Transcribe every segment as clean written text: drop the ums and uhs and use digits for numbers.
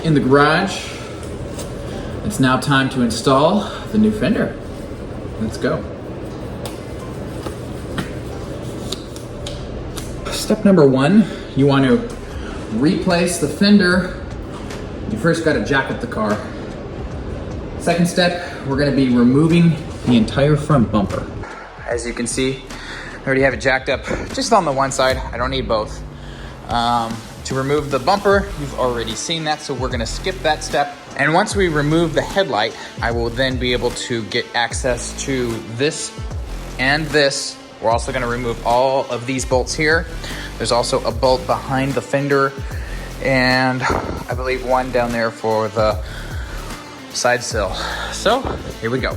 in the garage. It's now time to install the new fender. Let's go. Step number one, you want to replace the fender. You first got to jack up the car. Second step, we're going to be removing the entire front bumper. As you can see, I already have it jacked up just on the one side. I don't need both. To remove the bumper, you've already seen that, so we're gonna skip that step. And once we remove the headlight, I will then be able to get access to this and this. We're also gonna remove all of these bolts here. There's also a bolt behind the fender, and I believe one down there for the side sill. So, here we go.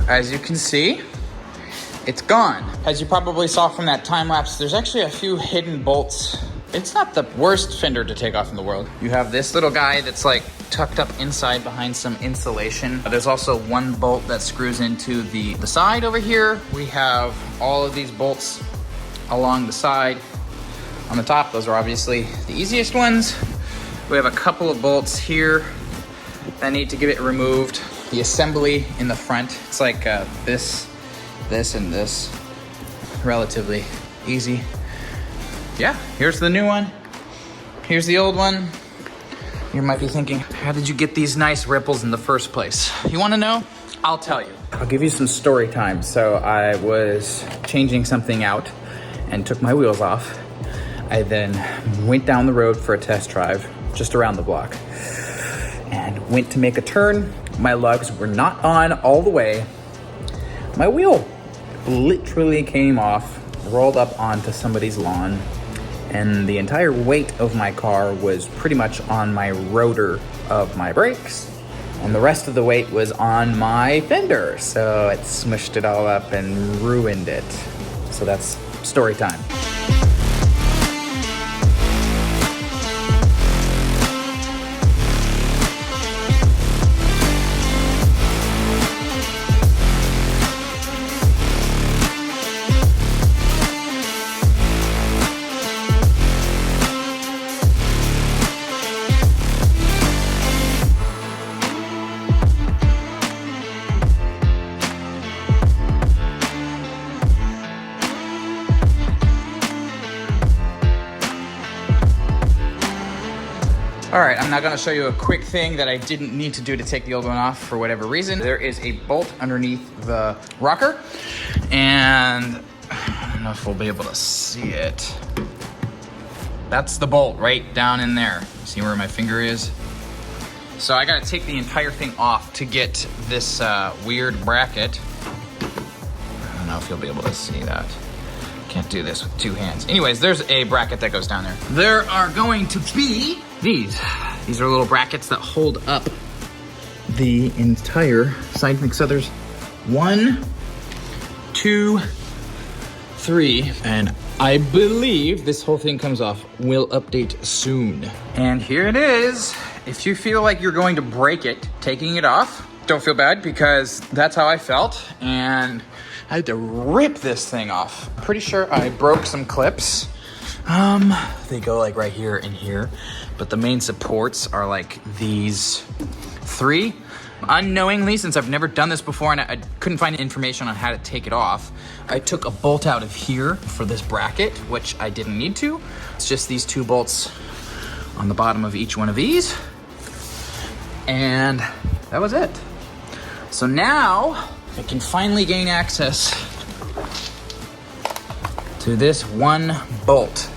As you can see, it's gone. As you probably saw from that time lapse, there's actually a few hidden bolts. It's not the worst fender to take off in the world. You have this little guy that's like tucked up inside behind some insulation. There's also one bolt that screws into the side over here. We have all of these bolts along the side. On the top, those are obviously the easiest ones. We have a couple of bolts here that need to get it removed. The assembly in the front, it's like this, and this. Relatively easy. Yeah, here's the new one. Here's the old one. You might be thinking, how did you get these nice ripples in the first place? You wanna know? I'll tell you. I'll give you some story time. So I was changing something out and took my wheels off. I then went down the road for a test drive, just around the block, and went to make a turn. My lugs were not on all the way. My wheel literally came off, rolled up onto somebody's lawn, and the entire weight of my car was pretty much on my rotor of my brakes, and the rest of the weight was on my fender, so it smushed it all up and ruined it. So that's story time. All right, I'm now gonna show you a quick thing that I didn't need to do to take the old one off for whatever reason. There is a bolt underneath the rocker, and I don't know if we'll be able to see it. That's the bolt right down in there. See where my finger is? So I gotta take the entire thing off to get this weird bracket. I don't know if you'll be able to see that. Can't do this with two hands. Anyways, there's a bracket that goes down there. There are going to be these. These are little brackets that hold up the entire side thing. So there's 1, 2, 3, and I believe this whole thing comes off. We'll update soon. And here it is. If you feel like you're going to break it, taking it off, don't feel bad, because that's how I felt. And I had to rip this thing off. Pretty sure I broke some clips. They go like right here and here, but the main supports are like these 3. Unknowingly, since I've never done this before and I couldn't find information on how to take it off, I took a bolt out of here for this bracket, which I didn't need to. It's just these 2 bolts on the bottom of each one of these. And that was it. So now I can finally gain access to this one bolt.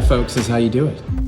folks, is how you do it.